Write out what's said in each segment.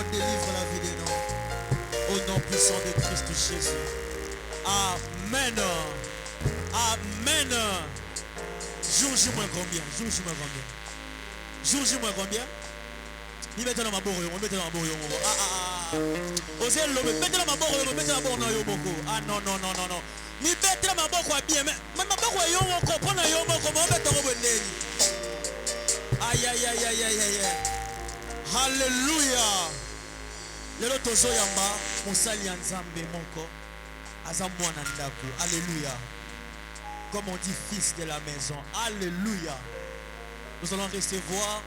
Seigneur, délivre la vie des noms. Au nom puissant de Christ Jésus. Amen. Amen. Joue-moi combien? Joue-moi combien? Joue-moi combien? Il met dans ma bourre, on met dans ma bourre. Osez l'homme, mettez dans ma bourre, mettez dans ma bourre. Ah non, non, non, non, non. Il met dans ma bourre bien, mais ma bourre, on comprend, on met dans ma bourre. Aïe, aïe, aïe, aïe, aïe, aïe. Alléluia. Le lotozo yamba, mosali nzambe moko, azamwana ndako. Alléluia. Comme on dit, fils de la maison. Alléluia. Nous allons recevoir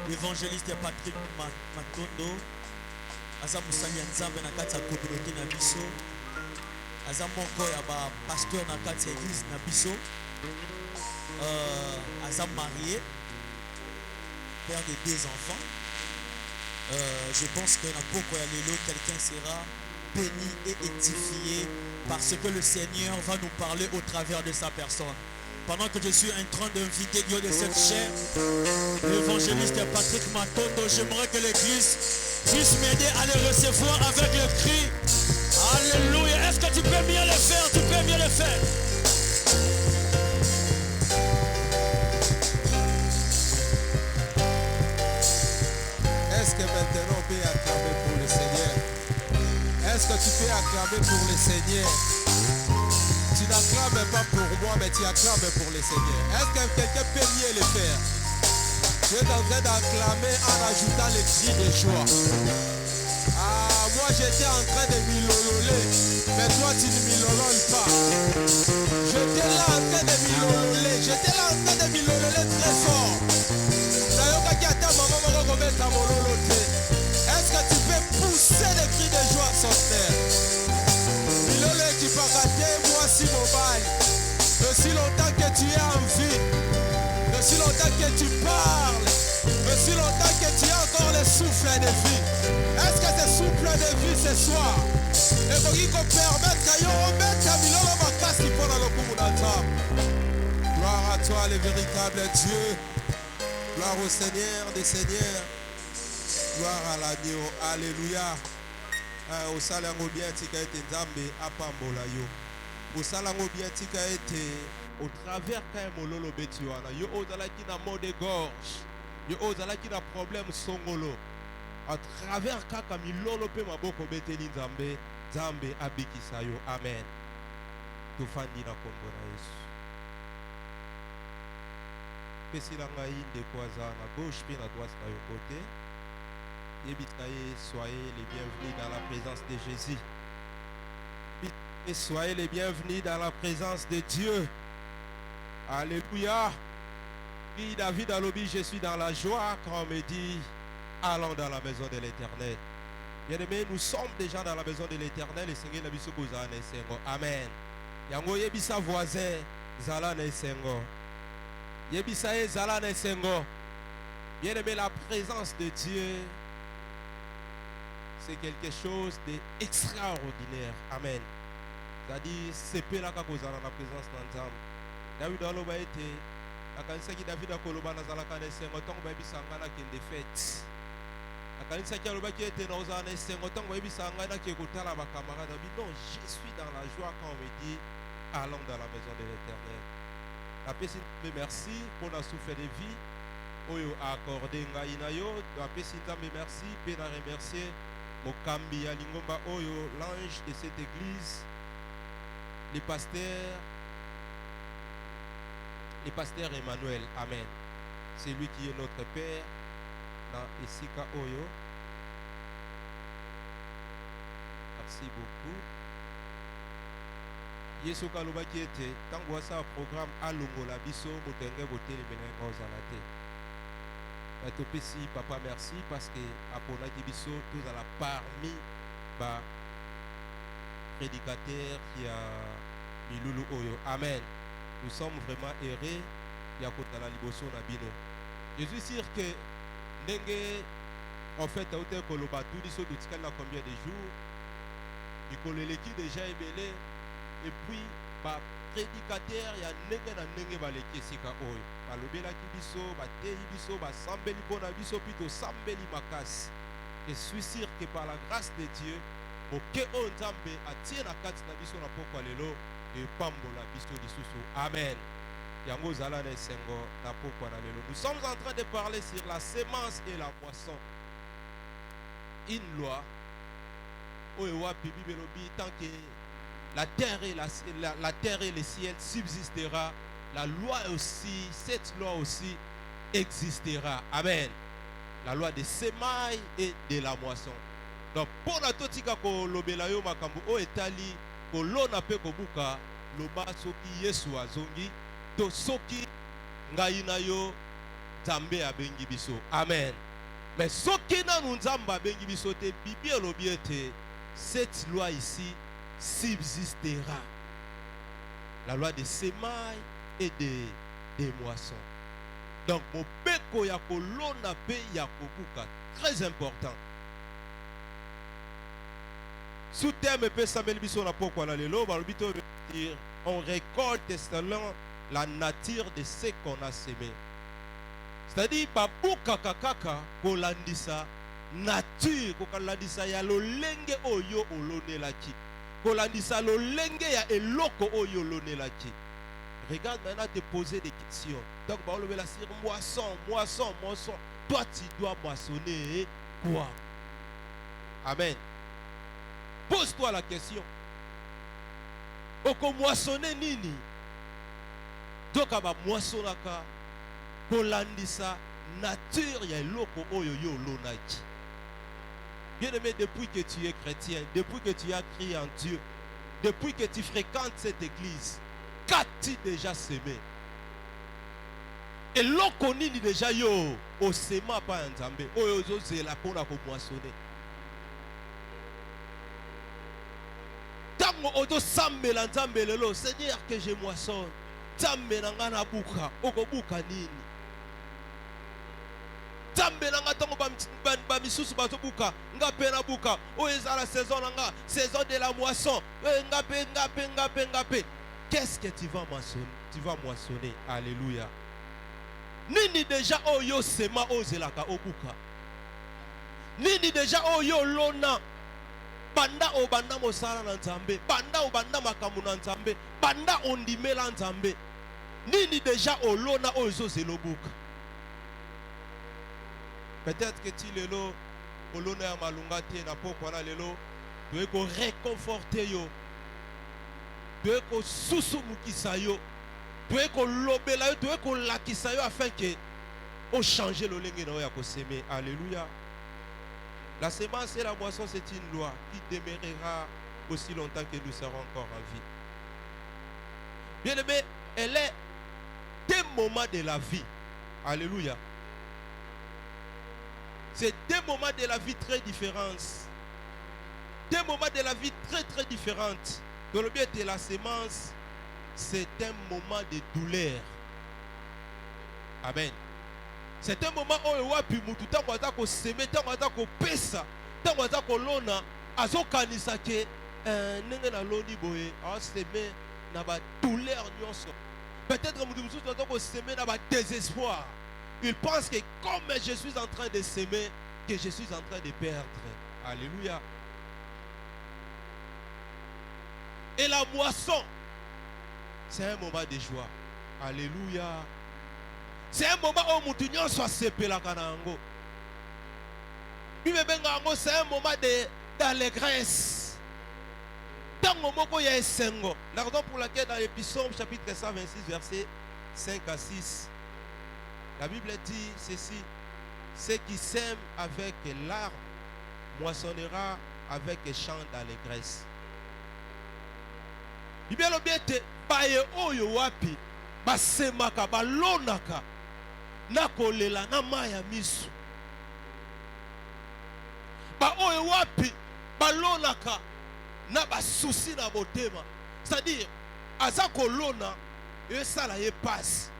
l'évangéliste Patrick Matondo. Azam musali nzambe na kati ya communauté na biso. Azam moko ya ba pasteur na kati ya église na biso. Azam marié, père de 2 enfants. Je pense que dans beaucoup de l'élo, quelqu'un sera béni et édifié parce que le Seigneur va nous parler au travers de sa personne. Pendant que je suis en train d'inviter Dieu de cette chair, l'évangéliste Patrick Matondo, j'aimerais que l'église puisse m'aider à le recevoir avec le cri. Alléluia. Est-ce que tu peux bien le faire? Tu peux bien le faire. Est-ce que maintenant on peut acclamer pour le Seigneur? Est-ce que tu peux acclamer pour le Seigneur? Tu n'acclames pas pour moi, mais tu acclames pour le Seigneur. Est-ce que quelqu'un peut mieux le faire? Tu es en train d'acclamer en ajoutant les cris de joie. Ah, moi j'étais en train de milololer, mais toi tu ne milololes pas. J'étais là en train de milololer, j'étais là en train de milololer très fort. Est-ce que tu peux pousser des cris de joie sur terre? Milole qui peut rater, moi si mon bail. Aussi longtemps que tu es en vie, aussi longtemps que tu parles, aussi longtemps que tu as encore le souffle de vie. Est-ce que ce souffle de vie ce soir? Et pour qu'il permette que nous remettions Milole ma casse pour le coup d'entendre. Gloire à toi, le véritable Dieu. Gloire au Seigneur des Seigneurs. Gloire à l'agneau. Alléluia. Au salango bien tika ete nzambe apambola yo. Au salango bien tika ete au travers quand mololo betiwana. Yo ozala ki na mot de gorge. Yo ozala ki na problème songolo. À travers kaka milolo pe maboko beteli nzambe. Nzambe abikisa yo. Amen. Tofandi na kombo na Yesu. À gauche puis à droite à your côté. Soyez les bienvenus dans la présence de Jésus. Et soyez les bienvenus dans la présence de Dieu. Alléluia. Puis David a lobby, je suis dans la joie quand on me dit allons dans la maison de l'Éternel. Bien-aimés, nous sommes déjà dans la maison de l'Éternel et Seigneur Nabiso Kozane Sengo. Amen. Yango yebisa voisin Zala Sengo. Yebisaye Zala Sengo. Bien-aimé, la présence de Dieu, c'est quelque chose d'extraordinaire. Amen. C'est-à-dire, c'est peu là qu'on a la présence d'Anzam. David a l'obé été, la canisa qui David a coloba dans la canne Sengo, tant que baby sangana qui est défaite. La canisa qui a l'obé qui était dans la canne Sengo, tant que baby sangana qui est côté là, ma camarade David, non, je suis dans la joie quand on me dit, allons dans la maison de l'Éternel. La personne merci pour la souffle de vie. Oyo a accordé ngainayo. La personne merci pour la remercier. Mokambi Alingomba Oyo, l'ange de cette église. Les pasteurs Emmanuel. Amen. C'est lui qui est notre Père. Dans Esika Oyo. Merci beaucoup. Yesu Kaluba qui était, tant que ça programme à Longola Biso, Motenge Boté les Ménègres aux Alaté. Papa merci parce que Apona Kibiso, tous à la parmi bah prédicateur qui a Milulu Oyo. Amen. Nous sommes vraiment heureux. Il y a Kotala Liboso Nabino. Je suis sûr que Nenge, en fait, à Hôtel Koloba, tout dit combien de jours. Nicolé qui déjà est belé. Et puis, bah, prédicateur, il y a nenge ba leki sika oyo. Ba lobela ki biso, ba teyi biso, ba sambeli pona biso pito sambeli makasi. Je suis sûr que par la grâce de Dieu, moke o nzambe atie na kati na biso na pokwa lelo epambola biso lisusu. Amen. Yango zala na esengo na pokwa na lelo. Nous sommes en train de parler sur la semence et la moisson. Une loi oyo wapi bibelobi tant que la terre et le ciel subsistera, la loi aussi, cette loi aussi existera. Amen. La loi des semailles et de la moisson. Donc, pour la totika ko lobela yo makambu o etali ko lona pe ko buka loba soki Yesu azongi to soki ngai na yo Nzambe abengi biso. Amen. Mais soki na nzamba abengi biso te, Bible lobi ete cette loi ici subsistera. La loi des semailles et des moissons. Donc, mon peko ya kolona pe ya kobuka, très important. Sous terme pe samel biso na pokwa na lelo, balobito dire on récolte selon la nature de ce qu'on a semé. C'est-à-dire babuka kakaka kolandisa nature kolandisa ya lolenge oyo olonelaki. Kolandisa lolenge ya eloko oyo olonelaki. Regarde maintenant te poser des questions. Donc, on va la dire moisson. Toi, tu dois moissonner quoi? Amen. Pose-toi la question. Oko moissonner nini? Donc, on va moissonner kolandisa nature ya eloko oyo yo lonaki. Bien-aimé, depuis que tu es chrétien, depuis que tu as crié en Dieu, depuis que tu fréquentes cette église, qu'as-tu déjà semé? Et l'on nini déjà yo au sema pa nzambe oyo zo la pona ko moissonner. Tango oto sambe la nzambe lelo, Seigneur que je moissonne. Nzambe na nga na buka, oko buka nini? Nzambe na nga tango ba misusu ba buka, nga pe na buka. O ezala saison na nga, saison de la moisson. Nga pe. Qu'est-ce que tu vas moissonner? Tu vas moissonner. Alléluia. Nini déjà oyo sema ozelaka obuka. Nini déjà oyo lona. Banda obanda mosala na nzambe. Banda obanda makamu na nzambe. Banda ondimela nzambe. Nini déjà olona oyo zelobuka. Peut-être que tu lelo olona ya malunga te na pokwa na lelo. Tu es ko réconforter yo. Tu es ko susumukisa yo. Tu es ko lobela yo, tu es ko lakisa yo afin que on change le lenge na yo ya ko semer. Alléluia. La semence et la moisson, c'est une loi qui demeurera aussi longtemps que nous serons encore en vie. Bien aimé, elle est des moments de la vie. Alléluia. C'est des moments de la vie très différents. Des moments de la vie très très différentes. Dans le bien de la semence, c'est un moment de douleur. Amen. C'est un moment où on a pu mutu tango atako semer, tango atako pesa, tango atako lona, azokanisa ke nenge na loni boye, a semer na ba douleur nyonso. Peut-être mutu mutu atako semer na ba désespoir. Il pense que comme je suis en train de semer, que je suis en train de perdre. Alléluia. Et la moisson, c'est un moment de joie. Alléluia. C'est un moment où Moutounion soit sépé la kanango. C'est un moment d'allégresse. Dans le moment où il y a un sengo. La raison pour laquelle dans l'Épître chapitre 126 versets 5 à 6, la Bible dit ceci: ceux qui sèment avec larmes moissonnera avec chant d'allégresse. Bible obiete baye oyo wapi basemaka balonaka nakolela na maya misu. Ba oyo wapi balonaka na basusi na botema. C'est-à-dire aza kolona esala ye passe.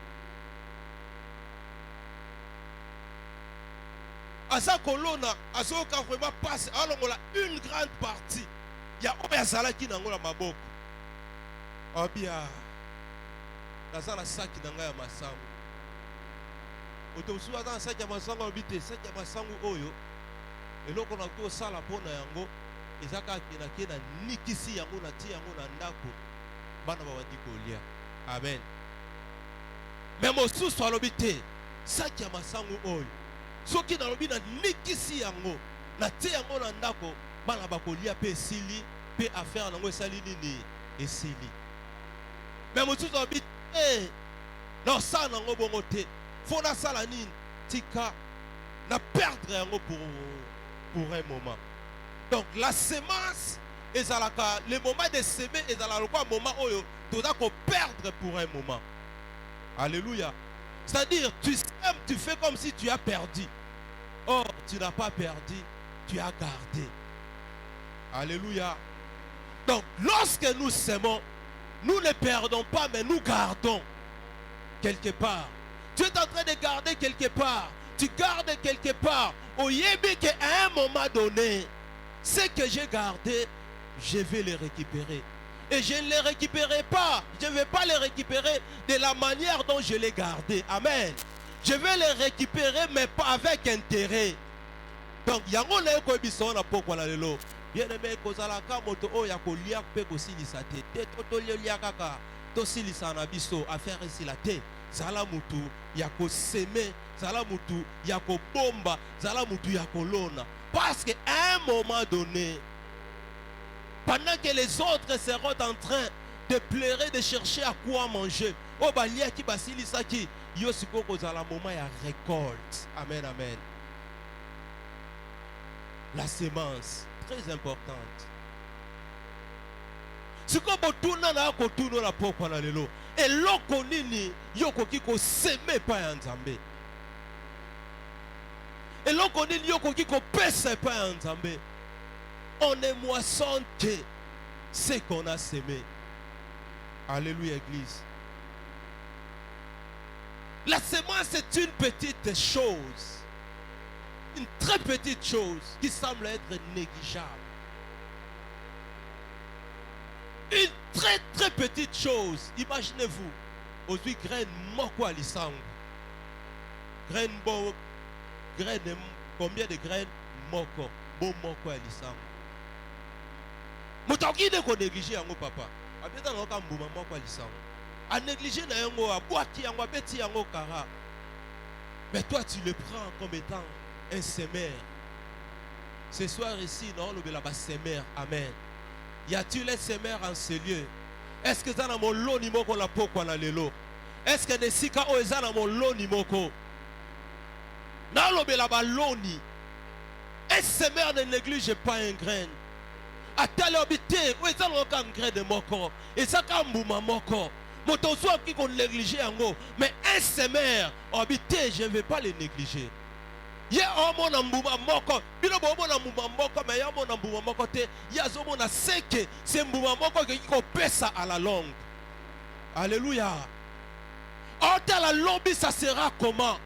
Aza kolona azoka vraiment passe alongola une grande partie ya oya sala ki nangola maboko. Obia nazala saki nanga ya masangu. Otosuwa za saki ya masangu obite saki ya masangu oyo eloko na ko sala pona yango ezaka kena nikisi yango na ti yango na ndako bana babandi kolia. Amen. Mais mosusu alobi te saki ya masangu oyo soki nalobi na nikisi yango na te yango na ndako bana bakolia pe esili pe affaire nango esali nini esili. Mais mosusu alobi te na osala nango bongo te fo nasala nini tika na perdre yango pour un moment. Donc la semence ezalaka le moment de semer ezalaka un moment oyo toza ko perdre pour un moment. Alléluia. C'est-à-dire tu sèmes, tu fais comme si tu as perdu. Or tu n'as pas perdu, tu as gardé. Alléluia. Donc lorsque nous semons, nous ne perdons pas mais nous gardons quelque part. Tu es en train de garder quelque part. Tu gardes quelque part. Au yébi qu'à un moment donné, ce que j'ai gardé, je vais le récupérer. Et je ne les récupérerai pas. Je ne vais pas les récupérer de la manière dont je les gardé. Amen. Je vais les récupérer, mais pas avec intérêt. Donc, il y a un peu de choses pour lelo. Bien aimé, kozalaka moto o ya kolia pe kosilisa te. Te totolia kaka. Tosilisa na biso affaire ici la te. Zala mutu ya ko semer, zala mutu ya ko bomba, zala mutu ya kolona. Parce qu'à un moment donné, pendant que les autres seront en train de pleurer, de chercher à quoi manger, oh balia ki basili saki, yo siko kozala moment ya récolte. Amen, amen. La semence, très importante. Siko botuna na kotuno la pokwa na lelo. Et loko nini yoko kiko seme pa ya Nzambe. Et loko nini yoko kiko pese pa ya Nzambe. On ne moissonne que ce qu'on a semé. Alléluia, Église. La semence est une petite chose. Une très petite chose qui semble être négligeable. Une très très petite chose. Imaginez-vous. Aujourd'hui, graine moko à l'isang. Graine bo. Graine, combien de graines moko? Bon moko à l'isang. Moutaki de ko négliger yango papa. Abeta na kambuma moko à l'isang. A négliger na yango a boaki yango beti yango kara. Mais toi tu le prends comme étant un semeur. Ce soir ici, non, le belaba semeur. Amen. Y a-t-il un semeur en ce lieu? Est-ce que ça n'a mon lot ni moko la poko na lelo? Est-ce que nesika o eza na mon lot ni moko? Na lo belaba loni. Un semeur ne néglige pas un grain. Atale obité, o eza na ka grain de moko. Et ça ka mbuma moko. Moto so ki ko négliger yango, mais un semeur obité, je ne vais pas le négliger. Ye omona mbuma moko bino bomona mbuma moko mais ya mona mbuma moko te ya zomona seke c'est mbuma moko qui pesa à la longue. Alléluia. Ota la lobby ça sera comment?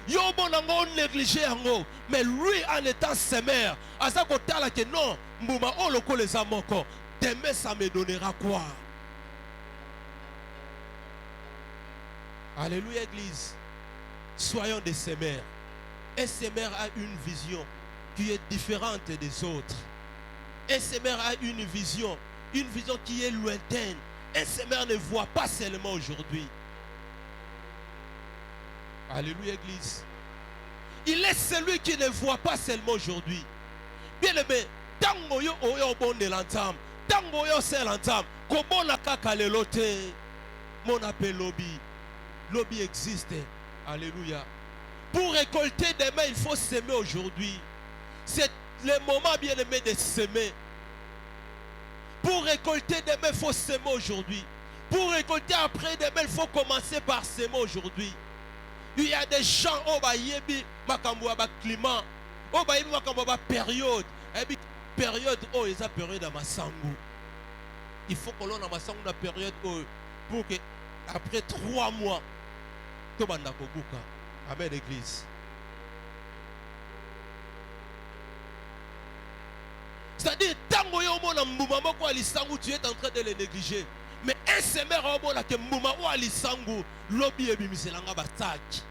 Yo mona ngo négliger yango mais lui en étant semeur asa kotala que non mbuma o loko les amoko demain ça me donnera quoi? Alléluia, Église. Soyons des semeurs. Un semeur a une vision qui est différente des autres. Un semeur a une vision qui est lointaine. Un semeur ne voit pas seulement aujourd'hui. Alléluia, Église. Il est celui qui ne voit pas seulement aujourd'hui. Bien aimé, tango yo oyo bon de l'entame, tango yo c'est l'entame, comment la kaka le lote, mon appel lobby. Lobby existe. Alléluia. Pour récolter demain, il faut s'aimer aujourd'hui. C'est le moment bien aimé de s'aimer. Pour récolter demain, il faut s'aimer aujourd'hui. Pour récolter après demain, il faut commencer par s'aimer aujourd'hui. Il y a des gens au Bayebi, Makamboua climat, au Bayebi Makamboua période. Et puis période où il y a période à Massangu. Il faut que l'on a Massangu la période pour que après 3 mois, tout le monde a Koguka. Amen, Église. C'est-à-dire, tango yo mona mbuma moko alisangu, tu es en train de le négliger. Mais un semeur au mona ke mbuma o alisangu, lobi ebimiselanga bataki.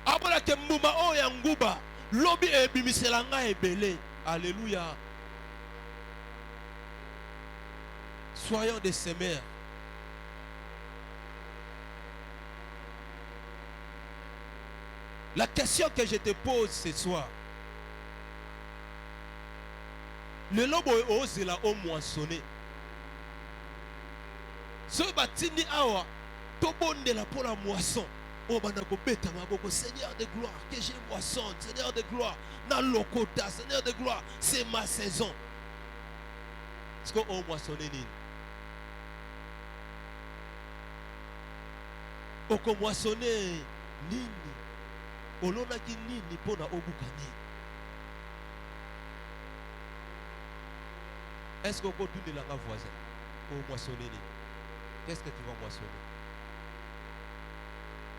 Abona ke mbuma o yanguba, Lobi ebimiselanga ebele. Alléluia. Soyons des semeurs. La question que je te pose ce soir. Le lobo ose la au moissonné. Ce batini awa, tobonde la pour la moisson. Oh banako beta maboko, Seigneur de gloire, que j'ai moisson, Seigneur de gloire, na lokota, Seigneur de gloire, c'est ma saison. Est-ce qu'on a moissonné nini? Oko moissonné nini? Olona ki nini pona obukani? Est-ce qu'on continue la voisin? Au moissonner? Qu'est-ce que tu vas moissonner?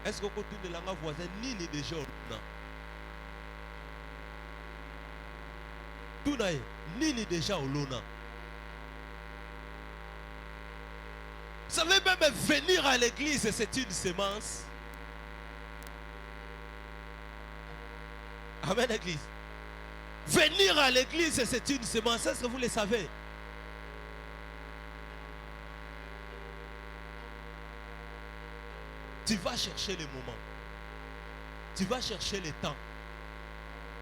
Est-ce qu'on continue la voisin? Nini déjà non? Tout n'a nini déjà au lona. Vous savez, même venir à l'église, c'est une semence. Amen, l'église. Venir à l'église, c'est une semence. Est-ce que vous le savez? Tu vas chercher les moments. Tu vas chercher le temps.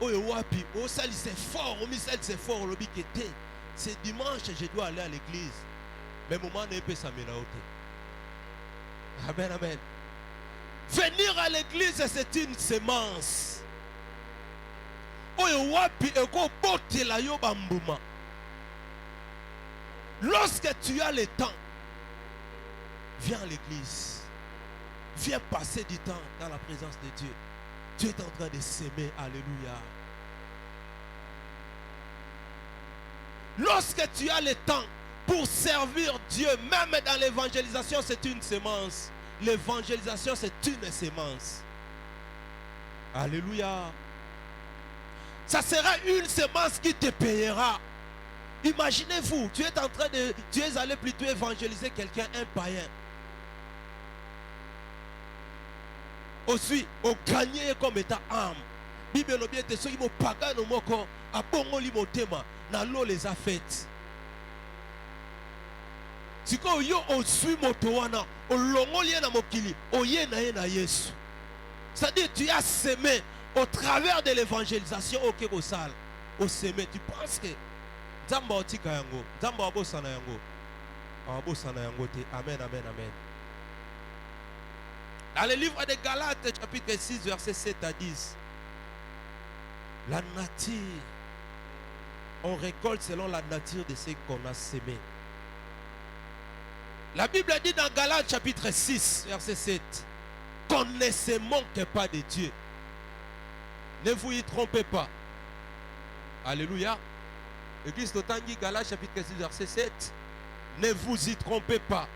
Oh, wapi, oh, ça c'est fort, oh, c'est fort, c'est dimanche, je dois aller à l'église. Mais moment n'est pas ça, amen, amen. Venir à l'église, c'est une semence. Oh, wapi, eko bote la yo bambuma. Lorsque tu as le temps, viens à l'église. Viens passer du temps dans la présence de Dieu. Tu es en train de s'aimer. Alléluia. Lorsque tu as le temps pour servir Dieu, même dans l'évangélisation, c'est une semence. L'évangélisation, c'est une semence. Alléluia. Ça sera une semence qui te payera. Imaginez-vous, tu es allé plutôt évangéliser quelqu'un, un païen. Aussi, au gagner comme état âme. Bible bien te ceux qui m'ont paga no moko a bongo li motema na lo les a faites. Si ko yo o sui moto wana o longo li na mokili o ye na Yesu. C'est-à-dire tu as semé au travers de l'évangélisation au Kekosal. Au semé, tu penses que Nzamba otika yango, Nzamba abosana yango. Abosana yango te. Amen, amen, amen. Dans le livre de Galates, chapitre 6, verset 7 à 10, la nature, on récolte selon la nature de ce qu'on a semé. La Bible dit dans Galates, chapitre 6, verset 7, qu'on ne se manque pas de Dieu. Ne vous y trompez pas. Alléluia. Église de Tanguy, Galates, chapitre 6, verset 7, ne vous y trompez pas.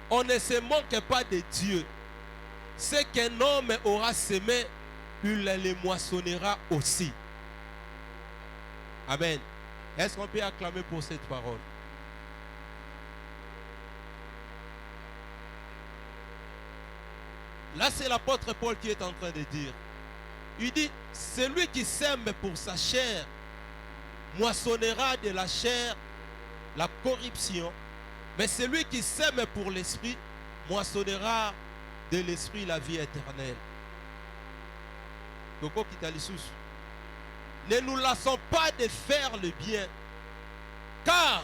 On ne se manque pas de Dieu. Ce qu'un homme aura semé, il le moissonnera aussi. Amen. Est-ce qu'on peut acclamer pour cette parole? Là, c'est l'apôtre Paul qui est en train de dire. Il dit, celui qui sème pour sa chair moissonnera de la chair la corruption, mais celui qui sème pour l'esprit moissonnera de l'esprit la vie éternelle. Ne nous lassons pas de faire le bien, car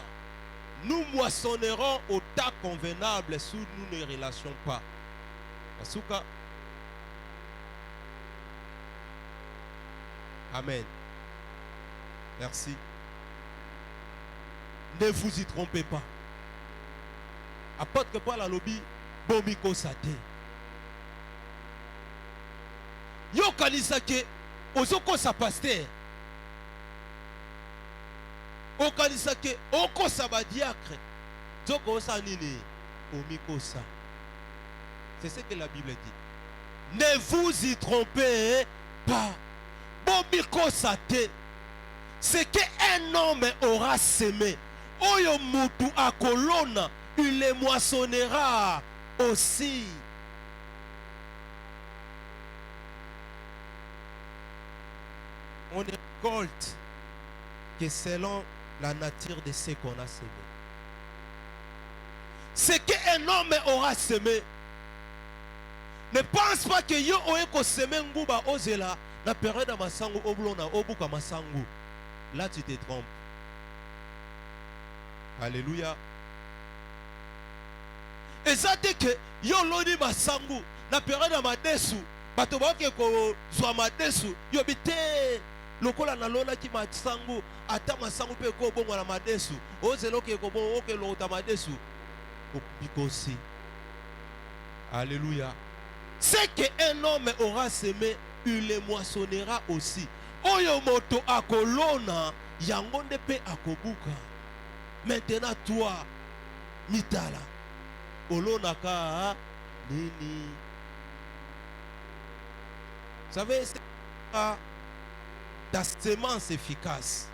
nous moissonnerons au temps convenable si nous ne relâchons pas. Asuka. Amen. Merci. Ne vous y trompez pas. Apôtre Paul a lobby bomiko sate. Yo kanisa ke ozoko sa pasteur. O kanisa ke oko sa ba diacre. Zoko sa nini omiko sa. C'est ce que la Bible dit. Ne vous y trompez pas. Bomiko sate. Ce qu'un homme aura semé. Oyo mutu akolona, il les moissonnera aussi. on ne récolte que selon la nature de ce qu'on a semé. Ce qu'un homme aura semé, ne pense pas que yo oeko semé nguba ozela na période de masangu oblona obuka masangu. Là tu te trompes. Alléluia. Et ça dit que yo loni masangu na période de madesu bato boke ko zwa madesu yo bite lokola na lona ki masangu ata masangu pe ko bongo na madesu ozela ke ko bongo ke lota madesu aussi. Alléluia. C'est qu'un homme aura semé, il le moissonnera aussi. Oyo moto akolona, yangonde pe akobuka. Maintenant toi, mitala, olona ka nini. Vous savez, c'est ta semence efficace.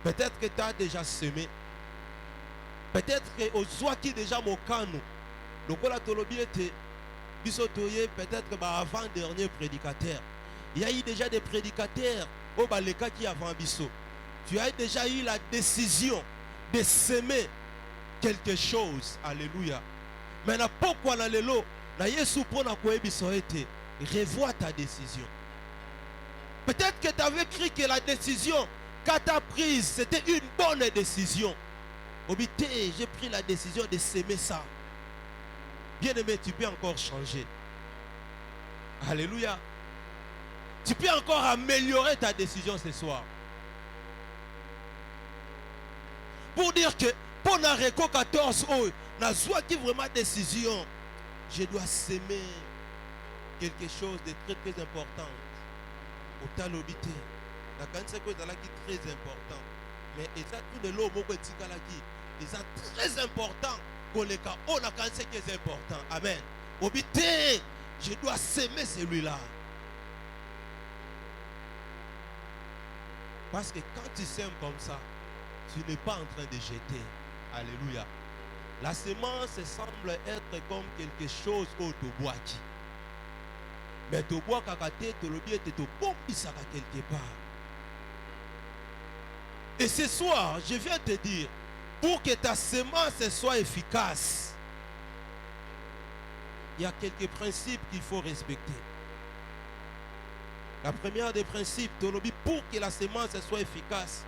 Peut-être que tu as déjà semé. Peut-être que au soit qui déjà mokano, donc la tolobi était bisotoye peut-être avant dernier prédicateur. Il y a eu déjà des prédicateurs au baleka qui avant biso. Tu as déjà eu la décision de s'aimer quelque chose. Alléluia. Maintenant pourquoi na lelo na Yesu pona ko biso été revois ta décision. Peut-être que tu avais cru que la décision que tu as prise c'était une bonne décision. Obité, j'ai pris la décision de s'aimer ça. Bien-aimé, tu peux encore changer. Alléluia. Tu peux encore améliorer ta décision ce soir. Pour dire que pour la Réco 14, n'a soit qui vraiment décision, je dois s'aimer quelque chose de très très important. Au talobité, la cancer que est très important. Mais et ça tout de l'eau c'est très important qu'on les cas on a quand c'est qui est important. Amen. Obité, je dois s'aimer celui-là. Parce que quand tu s'aimes comme ça, tu n'es pas en train de jeter. Alléluia. La semence semble être comme quelque chose au toboaki. Mais toboa kakate tolobi te tobombisaka quelque part. Et ce soir, je viens te dire, pour que ta semence soit efficace, il y a quelques principes qu'il faut respecter. La première des principes, pour que la semence soit efficace,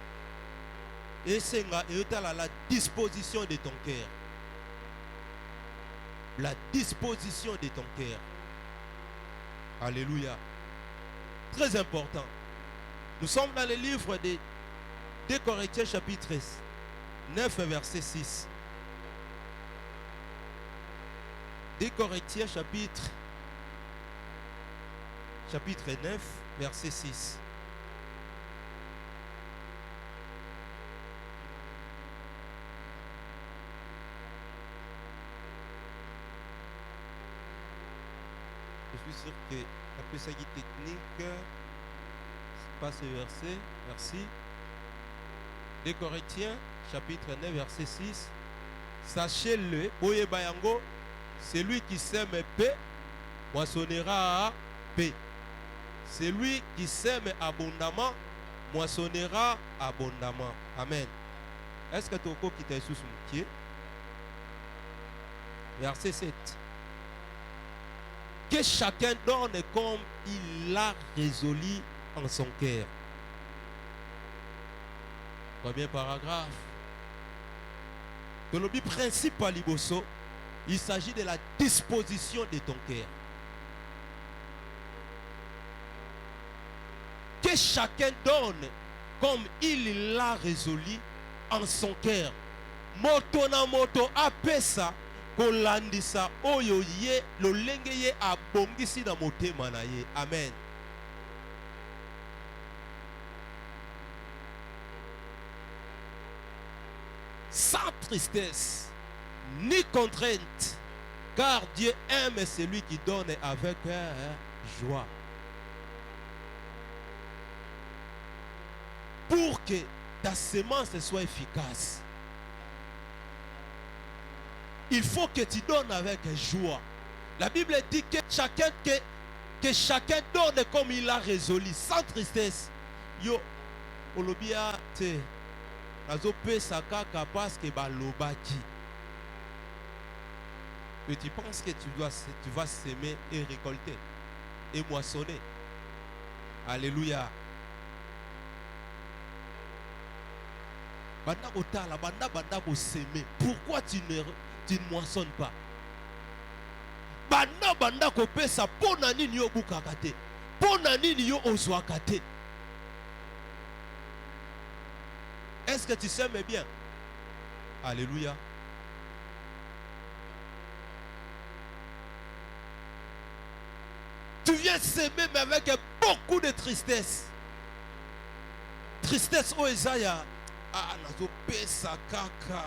c'est la disposition de ton cœur. La disposition de ton cœur. Alléluia. Très important. Nous sommes dans le livre de 2 Corinthiens chapitre 9 verset 6. 2 Corinthiens chapitre 9 verset 6. Je suis sûr que un peu ça technique, c'est pas ce verset. Merci. 2 Corinthiens chapitre 9 verset 6. Sachez-le, Oye Bayango, celui qui sème paix moissonnera paix. Celui qui sème abondamment moissonnera abondamment. Amen. Est-ce que tu as qui t'es sous son pied? Verset 7. Que chacun donne comme il l'a résolu en son cœur. Premier paragraphe. Dans le principal liboso, il s'agit de la disposition de ton cœur. Que chacun donne comme il l'a résolu en son cœur. Moto na moto apesa kolandisa oyo ye lolenge ye abongisi na motema na ye. Amen. Sans tristesse ni contrainte, car Dieu aime celui qui donne avec joie. Pour que ta semence soit efficace, il faut que tu donnes avec joie. La Bible dit que chacun donne comme il a résolu, sans tristesse, yo olobia te nazopesa kaka parce que balobaki. Et tu penses que tu vas s'aimer et récolter et moissonner. Alléluia. Banda kotala, banda ko s'aimer. Pourquoi tu ne moissonnes pas? Banda ko pesa pona nini yo bukaka te. Pona nini yo ozwaka te. Est-ce que tu s'aimes bien? Alléluia. Tu viens s'aimer mais avec beaucoup de tristesse. Tristesse o ezaya. Ah, nazo pesa kaka.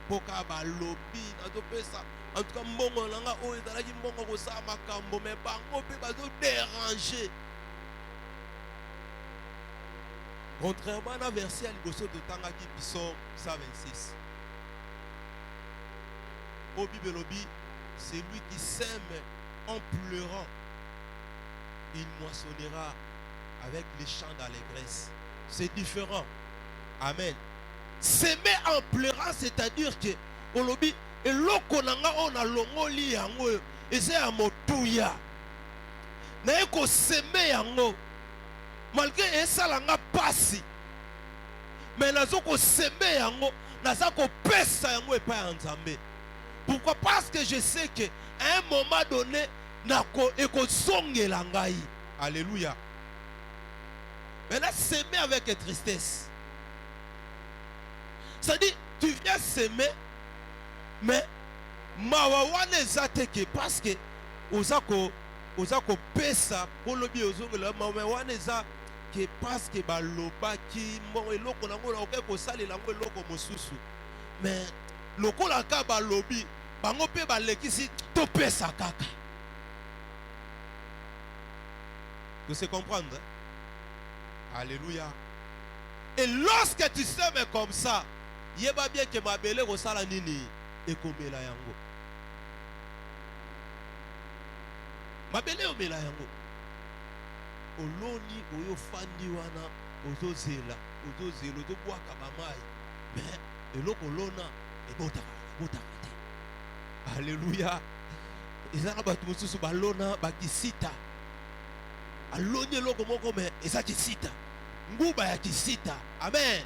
Poka balobi, nazo pesa. En tout cas, mbongo nanga o ezalaki mbongo ko sa makambo mais bango pe bazo déranger. Contrairement à verset à liboso de Tangaki Psalm 126. Au Bible lobby, c'est lui qui sème en pleurant. Il moissonnera avec les chants d'allégresse. C'est différent. Amen. S'aimer en pleurant, c'est-à-dire que au lobby, et l'okonanga on a longoli yango et c'est à motuya. Na eko s'aimer yango malgré ça langa passi. Mais nazo ko s'aimer yango, nazo ko pesa yango et pas en Nzambe. Pourquoi? Parce que je sais que à un moment donné alléluia. Maintenant, s'aimer avec tristesse. Ça dit, tu viens s'aimer, mais mawawane zateke parce que osako pesa pour le bien ozongela mawawane za que parce que baloba ki mo eloko nango oke ko sali lango eloko mosusu. Mais lokola ka balobi bango pe balekisi to pesa kaka. Vous se comprendre? Alléluia. Et lorsque tu s'aimes comme ça, yeba bien que ma belle rosala nini ekomela yango. Ma belle omela yango. Oloni oyo fandi wana ozozela ozobwaka bamai. Mais eloko lona ebotaka te. Alléluia. Ezana batu mosusu balona bakisita. Aloni eloko moko me eza kisita. Nguba ya kisita. Amen.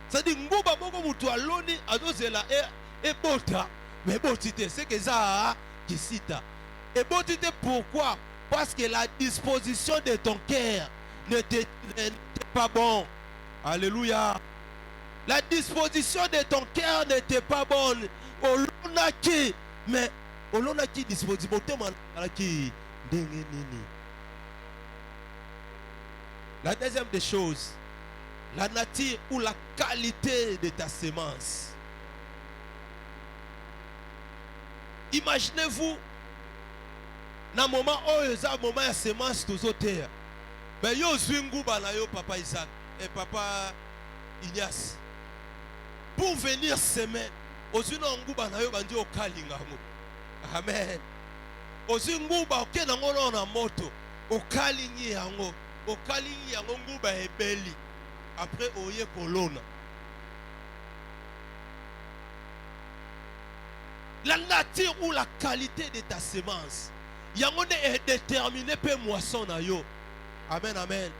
Ça dit nguba moko mutu aloni azozela e bota mais botite c'est que ça kisita. Et botite pourquoi? Parce que la disposition de ton cœur n'était pas bon. Alléluia. La disposition de ton cœur n'était pas bonne. Olonaki mais olonaki disposition qui la deuxième des choses, la nature ou la qualité de ta semence. Imaginez-vous, dans le moment où il y a un moment de semence, mais yo zwinguba na yo papa Isaac et papa Ignace. Pour venir semer, ozuna nguba na yo bandi okalingango. Amen. Ozunguba okenango na moto, okalingi yango. Okalingi yango nguba ebeli. Après oye kolona. La nature ou la qualité de ta semence, yango est déterminé pe moisson na yo. Amen, amen.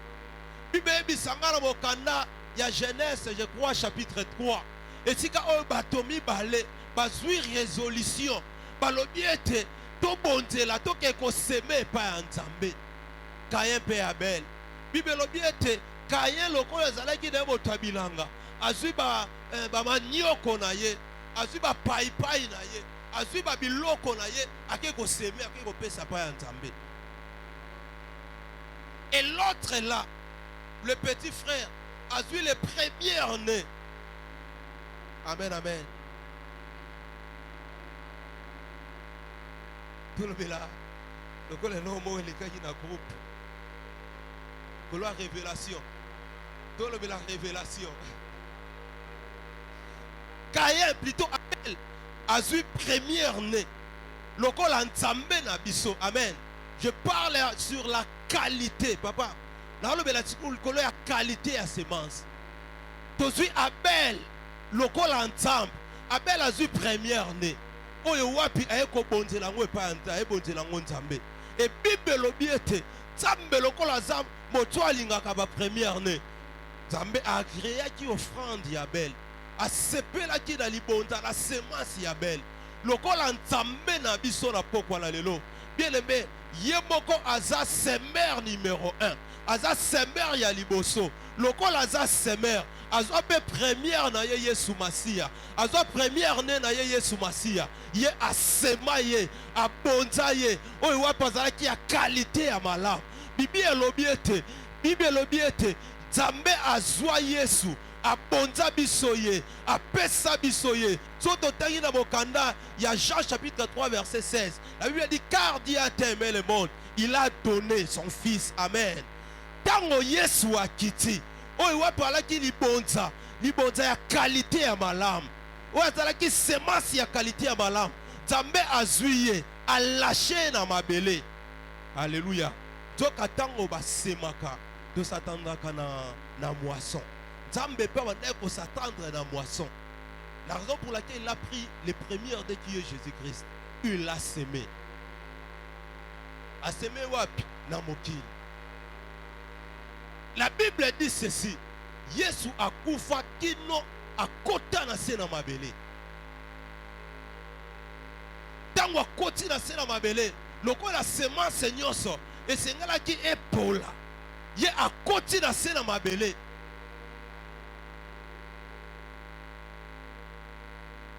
Bible bisangala mokanda ya Genèse, je crois chapitre 3. Et si ka o batomi balé, bazui résolution, balobi ete to bonzela to ke ko semer pa Nzambe. Caïn pe Abel. Bible lobi ete Caïn loko ezalaki na moto abilanga, azui ba manioko na ye, azui ba pai na ye, azui ba biloko na ye, ake ko semer, ake ko pesa pa Nzambe. Et l'autre là, le petit frère, azui les premiers nés. Amen, amen. Tout le monde là, le nom est le cas d'un groupe. Que la révélation. Tout le monde la révélation. Caïn plutôt Abel a eu première née. Le col Nzambe na biso. Amen. Je parle sur la qualité, papa. nalobela likolo ya qualité ya semence. Tozwi Abel lokola nzambe. Abel azwi première né. Oyo wapi aye kobonzela ngo epa anta aye bonzela ngo nzambe. E Bible lobi ete nzambe lokola nzambe moto alingaka ba première né. Nzambe agréaki offrande ya Abel. Asepelaki na libonza la semence ya Abel. Lokola nzambe na biso na pokwa na lelo. Bien aimé, yemoko aza semer numéro 1. Aza semer ya liboso. Lokola aza semer. Azwa pe première na ye Yesu Masia. Azwa première ne na ye Yesu Masia. Ye asema ye, abonza ye. Oyo wapazalaki ya qualité ya malamu. Bibi elobi ete Nzambe azwa Yesu. Abonza biso ye, apesa biso ye. Soto tangi na bokanda ya Jean chapitre 3 verset 16. La Bible dit car Dieu a aimé le monde, il a donné son fils. Amen. Tango Yesu akiti. Oyo wapalaki libonza ya qualité ya malamu. Oyo azalaki semence ya qualité ya malamu. Nzambe azwi ye, alache na mabele. Alléluia. Toka tango basemaka, to s'attendaka na moisson. Nzambe peut s'attendre dans la moisson. La raison pour laquelle il a pris les premières de qui est Jésus-Christ, il l'a semé. A semé wapi na mokili. La Bible dit ceci. Yesu akufa kino akota na se na mabele. Tango akoti na se na mabele, lokola semence nyonso esengalaki epola. Ye akoti na se na mabele.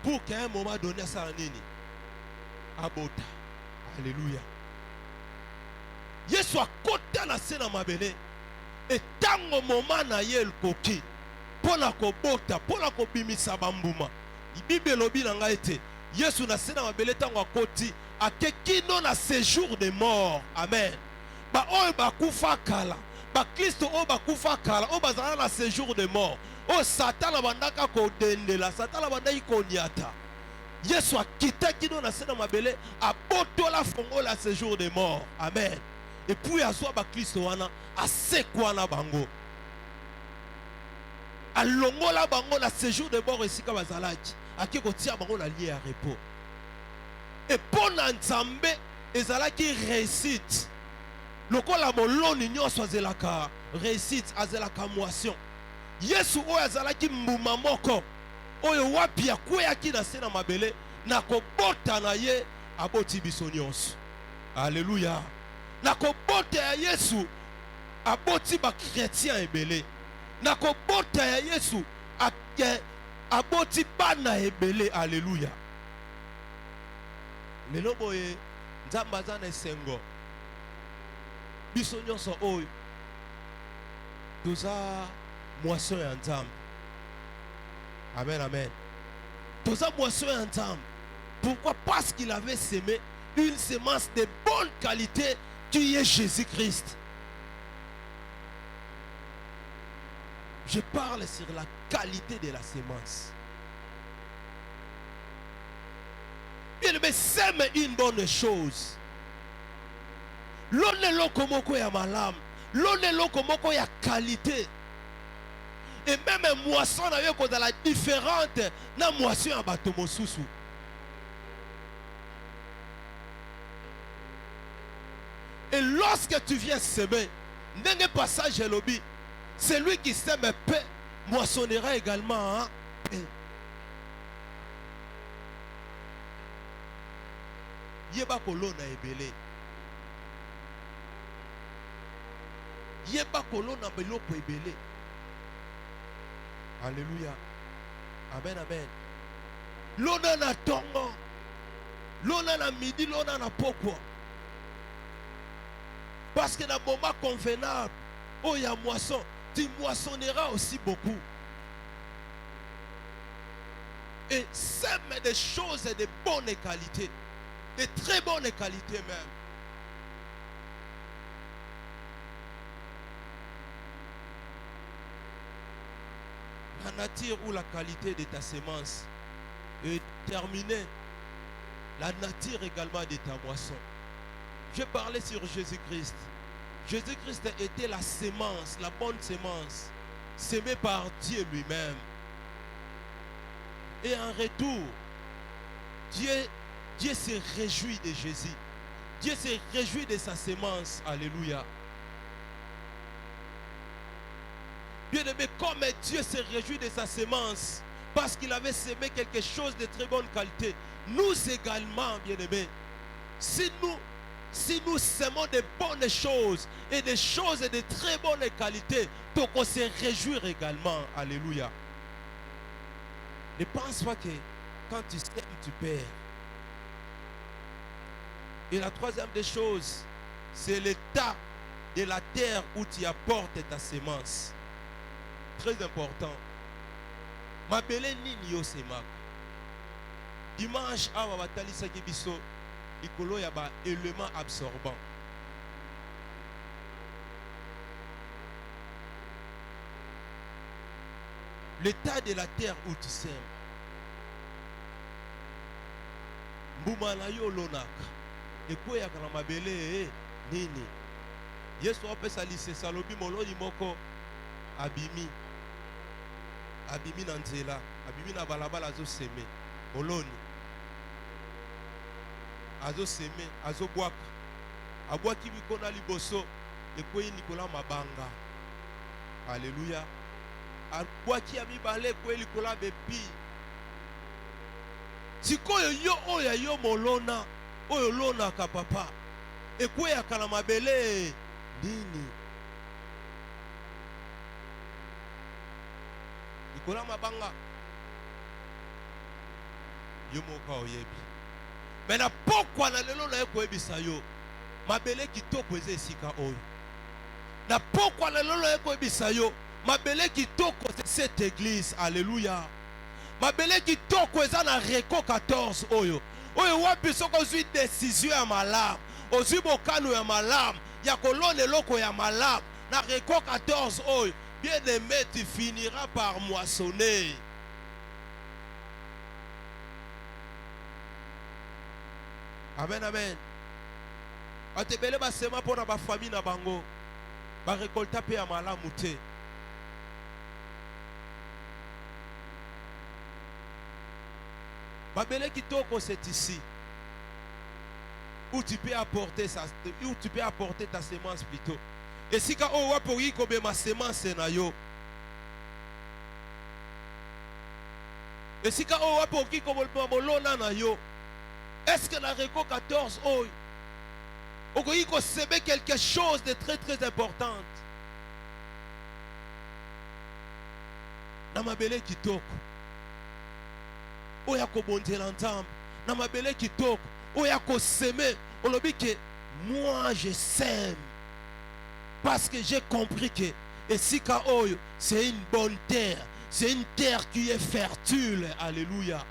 Pour qu'à un moment donné, ça en est abota. Alléluia. Yesu a côté na se na mabele. Et tango moment na yel koki. Pona ko bota, pona ko bimisa bambuma. Bible lobi na nga ete. Yesu na se na mabele tango akoti. Akekino na séjour de mort. Amen. Ba oyo bakufa kala. Ba Kristo oyo bakufa kala. Oyo bazala na séjour de mort. Oh Satan la bandaka ko dendela, Satan la bandaki ko nyata. Yesu akita kino na sena mabele, abotola fongola séjour de mort. Amen. Et puis azwa ba Kristo wana, asekwa na bango. Alongola bango na séjour de mort esika bazalaki. Aki ko tia bango na lié à repos. Et pona nzambe ezalaki réussite. Lokola moloni nyonso azelaka réussite, azelaka moisson. Yesu oyo azalaki mbuma moko oyo wapi akweyaki na se na mabele na kobota na ye aboti biso nyonso. Alléluia. Na kobota ya Yesu aboti ba chrétien ebele. Na kobota ya Yesu aboti bana ebele. Alléluia. Lelo boye nzambe aza na esengo biso nyonso oyo toza moisson ya nzambe. Amen, amen. Toza moisson ya nzambe. Pourquoi? Parce qu'il avait semé une semence de bonne qualité qui est Jésus-Christ. Je parle sur la qualité de la semence. Il me sème une bonne chose. L'on est lokomoko ya malam. L'on est lokomoko ya qualité. Et même moisson na yo ko la différente na moisson ya bato mosusu. Et lorsque tu viens semer, ndenge passage lobby, celui qui sème paix moissonnera également. Hein? Yeba kolona ebele. Yeba kolona beloko ebele. Alléluia. Amen, amen. L'ona na tongo. L'ona na midi, l'ona na pokwa. Parce que dans le moment convenable, où il y a moisson, tu moissonneras aussi beaucoup. Et sème des choses de bonne qualité. De très bonne qualité même. La nature ou la qualité de ta semence est terminée. La nature également de ta moisson. Je parlais sur Jésus-Christ. Jésus-Christ était la sémence, la bonne sémence, sémée par Dieu lui-même. Et en retour, Dieu se réjouit de Jésus. Dieu se réjouit de sa sémence. Alléluia. Bien-aimé, comme Dieu se réjouit de sa sémence, parce qu'il avait sémé quelque chose de très bonne qualité, nous également, bien-aimés, si nous sémons de bonnes choses et des choses de très bonne qualité, donc on se réjouir également. Alléluia. Ne pense pas que quand tu sèmes, tu perds. Et la troisième des choses, c'est l'état de la terre où tu apportes ta sémence. Très important. Mabele nini yo semak. Dimanche awa batalisa ki biso likolo ya ba élément absorbant. L'état de la terre où tu sèmes. Mbuma na yo lonaka. Ekweya kana mabele nini. Yesu apesa lisesa lobi moloni moko abimi na nzela, abimi na balabala azo seme moloni. Azo seme, azo bwaka. Abwaki bikona liboso ekweyi likola mabanga. Alléluia. Abwaki amibale ekweyi likola bepi. Sikoyo yo oya yo molona oyo lonaka papa ekweyaka na mabele nini likola mabanga yo moka oyebi. Me na pokwa na lelo na ekoyebisa yo mabele kitoko eza esika oyo. Na pokwa na lelo na ekoyebisa yo mabele kitoko c'est cette église. Alléluia. Mabele kitoko eza na Reko 14 oyo. Oyo wapi soko ozwi décision ya malamu, ozwi bokano ya malamu, ya kolona eloko ya malamu na Reko 14 oyo, bien aimé, tu finiras par moissonner. Amen, amen. Atebele basema pona ba famille na bango, ba récolta pe ya malamu te. Mabele kitoko, c'est ici où tu peux apporter ta sémence plutôt. Et si ka o wapoki kobe ma sémence na yo. Et si ka o wapoki kobe molona na yo. Est-ce que la Reko 14 oy okoki ko sebe quelque chose de très très important? Na mabele kitoko oya ko bondela nzambe na mabele kitoko oya ko semer olobi que moi je sème parce que j'ai compris que esika oyo c'est une bonne terre, c'est une terre qui est fertile. Alléluia.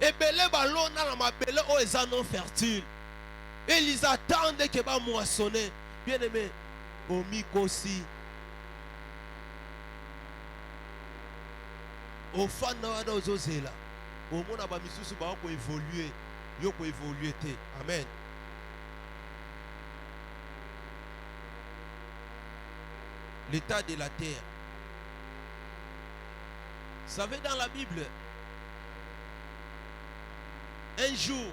Et belé balona na mabele oyo eza non fertile et ils attendent que ba moissonner. Bien aimé, omikosi au fanda wana ozozela au monde a misusu ba ko évoluer yo ko évoluer te. Amen. L'état de la terre. Vous savez, dans la Bible, un jour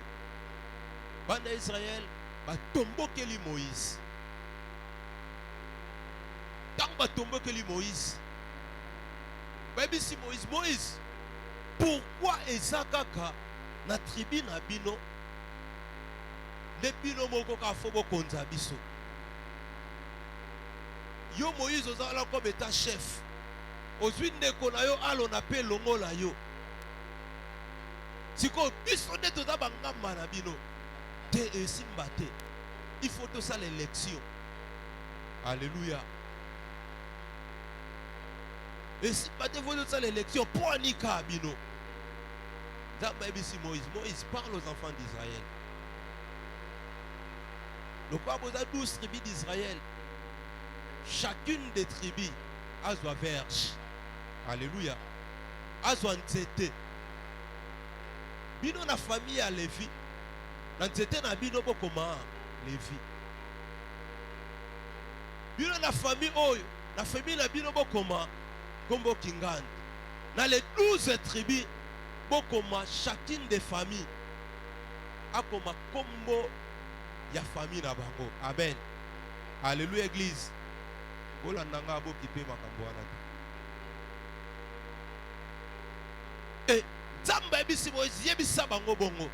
banda Israël ba tombokeli Moïse. Tant ba tombokeli Moïse. Baby si Moïse, pourquoi ezakaka na tribu na bino ne bino moko ka fobo konza biso? Yo Moïse ozala comme état chef. Ozwi ndeko na yo alo na pe longola yo. Siko biso nde toza bangamba na bino. Te esimba te. Il faut tout ça l'élection. Alléluia. Et si tu veux faire l'élection, pour Anika Abino. Moïse parle aux enfants d'Israël. Le quoi vous avez 12 tribus d'Israël. Chacune des tribus a sa verge. Alléluia. A son nzete. Bino na famille à Lévi. Na nzete na bino bokoma Lévi. Bino na famille oyo, la famille na bino bokoma kombo Kingandi. Dans les 12 tribus, bokoma chacune des familles akoma kombo ya famille na bango. Amen. Alléluia église. Olandanga bokipe makambo wana. Et Zamba ebisi bozi yebisa bango bongo.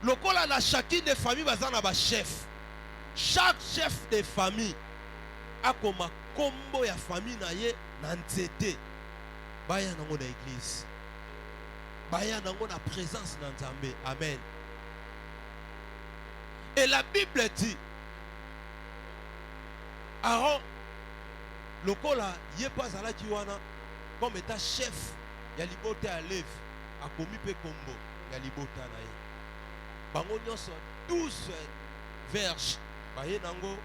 Lokola na chacune des familles bazana ba chef. Chaque chef de famille a comme combo ya famille na ye na nzete. Baya nango na église. Baya nango na présence na Nzambe. Amen. Et la Bible dit Aaron lokola ye pas ala kiwana comme état chef ya libota ya Lévi a commis pe combo ya libota na ye. Bango nyonso 12 verges baye nango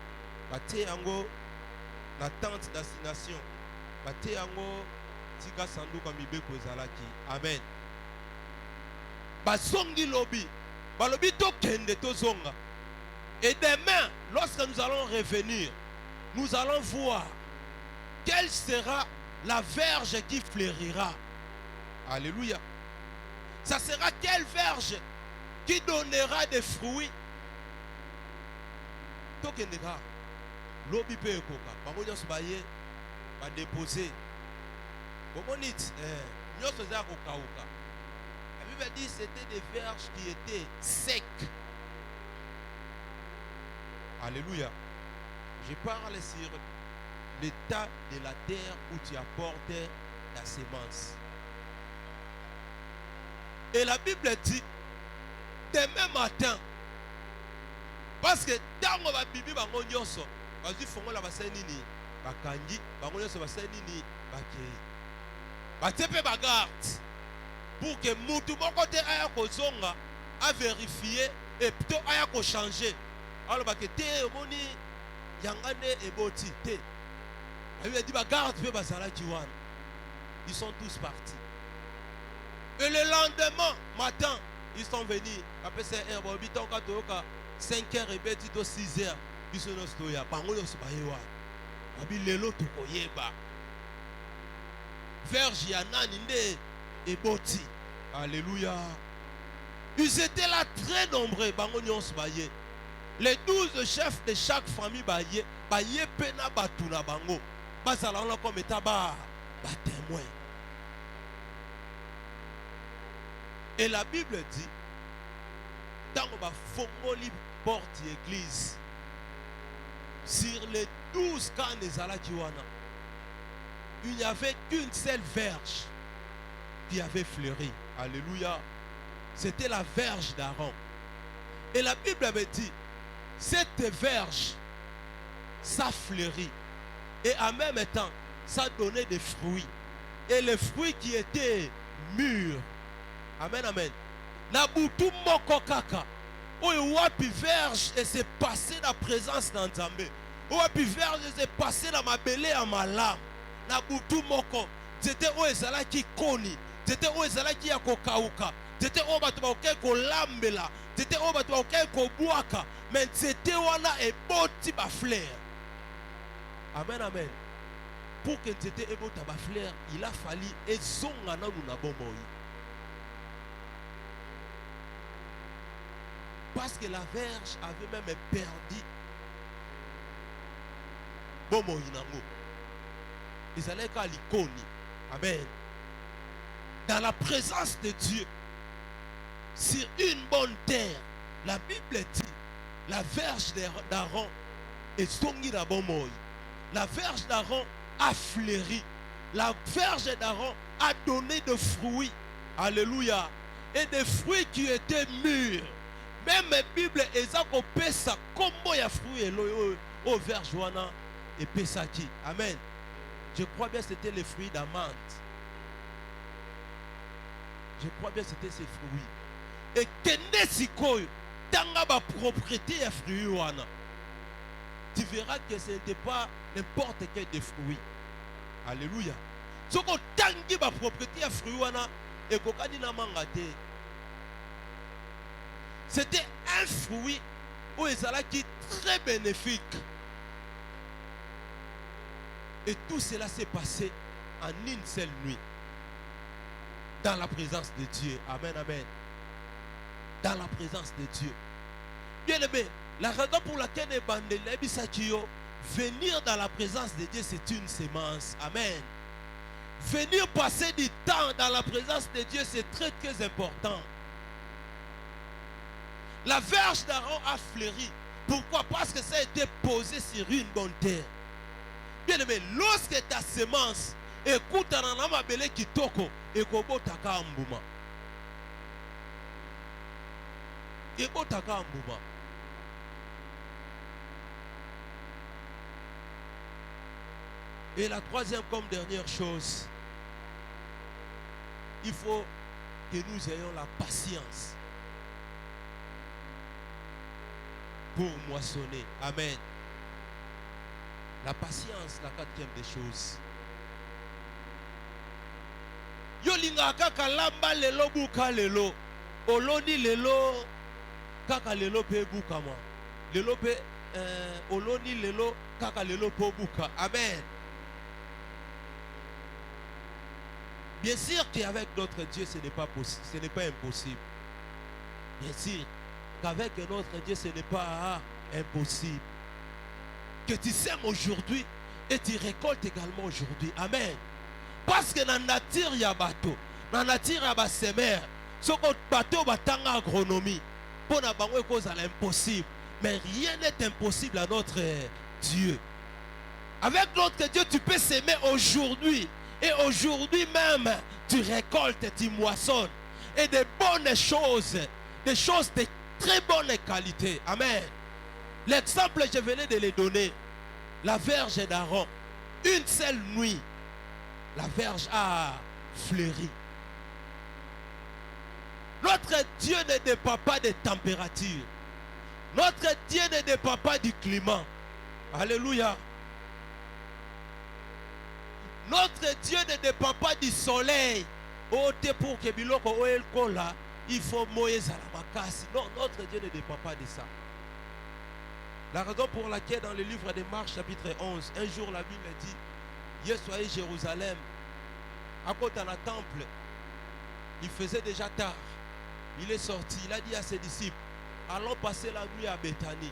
bate yango na tente d'assignation bate yango tika sanduka mibeko ezalaki. Amen. Basongi lobi balobi tokende tozonga. Et demain lorsque nous allons revenir nous allons voir quelle sera la verge qui fleurira. Alléluia. Ça sera quelle verge qui donnera des fruits. Tokendeka lobi pe ekoka bango nyonso baye ba déposer bomonit nyonso za kokauka. La Bible dit c'était des verges qui étaient secs. Alléluia. Je parle sur l'état de la terre où tu apportes ta semence. Et la Bible dit demain matin, parce que tango ba bibi bango nyonso bazi fongola basenini bakangi bango nyonso basenini bakei batepe bagarde pour que mutu moko te aya kozonga a vérifier et plutôt aya ko changer. Alors bakete omoni yangane eboti te. Ayo dit bagarde pe bazala kiwana. Ils sont tous partis. Et le lendemain matin, ils sont venus. Après c'est un bon 8 ans 5h et 6h. Ils sont nos ya bango yo bayewa. Abi lelo to koyeba. Verge ya nani nde eboti. Alléluia. Ils étaient là très nombreux bango nyonso baye. Les 12 chefs de chaque famille baye pena batuna bango. Bazala on comme état ba témoin. Et la Bible dit dans ba fongoli porte église sur les 12 cas des alakiwana, il n'y avait qu'une seule verge qui avait fleuri. Alléluia. C'était la verge d'Aaron. Et la Bible avait dit cette verge ça fleurit et en même temps ça donnait des fruits et les fruits qui étaient mûrs. Amen, amen. Nabutu moko kaka. Oyo wapi verge et c'est passé la présence d'Nzambe. Wapi verge et c'est passé la mabele à malam. Nabutu moko. C'était oyo ezala ki koni. C'était oyo ezala ki ya kokauka. C'était oyo batu baoke ko lambela. C'était oyo batu baoke ko buaka. Mais c'était wana eboti ba fleur. Amen, amen. Pour que c'était ebota ba fleur, il a fallu ezonga na luna bomoi. Parce que la verge avait même perdu bomoi nango. Ils allaient qu'à l'icône. Amen. Dans la présence de Dieu, sur une bonne terre, la Bible dit la verge d'Aaron est songi la bomoi. La verge d'Aaron a fleuri. La verge d'Aaron a donné des fruits. Alléluia. Et des fruits qui étaient mûrs. Même la Bible est à pesa combo ya fruits et au verge wana et pesaki. Amen. Je crois bien que c'était les fruits d'amande. Je crois bien que c'était ces fruits. Et kende sikoyo tanga ba propriété ya fruits wana. Tu verras que ce n'était pas n'importe quel des fruits. Alléluia. Soko tangi ba propriété ya fruits wana et kokani na mangate. C'était un fruit où ils allaient qui très bénéfique. Et tout cela s'est passé en une seule nuit. Dans la présence de Dieu. Amen, amen. Dans la présence de Dieu. Bien aimé, la raison pour laquelle venir dans la présence de Dieu, c'est une sémence. Amen. Venir passer du temps dans la présence de Dieu, c'est très très important. La verge d'Aaron a fleuri. Pourquoi? Parce que ça a été posé sur une bonne terre. Bien aimé, lorsque ta sémence écoute un homme appelé Kitoko, et Kobotaka Mbuma. Et Kobotaka Mbuma. Et la troisième comme dernière chose, il faut que nous ayons la patience pour moissonner. Amen. La patience, la quatrième des choses. Yolinga kaka lamba lelo buka lelo. Oloni lelo kaka lelo pe buka moi. Lelo pe oloni lelo kaka lelo po buka. Amen. Bien sûr qu'avec notre Dieu, ce n'est pas possible, ce n'est pas impossible. Bien sûr qu'avec notre Dieu, ce n'est pas impossible. Que tu sèmes aujourd'hui et tu récoltes également aujourd'hui. Amen. Parce que dans la nature, il y a bateau. Dans la nature, il y a des semeurs. Ce bateau va tanga agronomie. Pour la banque, c'est impossible. Mais rien n'est impossible à notre Dieu. Avec notre Dieu, tu peux s'aimer aujourd'hui. Et aujourd'hui même, tu récoltes, tu moissonnes. Et des bonnes choses. Des choses de très bonne qualité. Amen. L'exemple, je venais de les donner. La verge d'Aaron. Une seule nuit. La verge a fleuri. Notre Dieu ne dépend pas des températures. Notre Dieu ne dépend pas du climat. Alléluia. Notre Dieu ne dépend pas du soleil. Il faut Moïse à la macasse. Non, notre Dieu ne dépend pas de ça. La raison pour laquelle dans le livre de Marc chapitre 11, un jour la Bible dit, Yessoyez Jérusalem, à côté d'un temple, il faisait déjà tard. Il est sorti, il a dit à ses disciples, allons passer la nuit à Béthanie.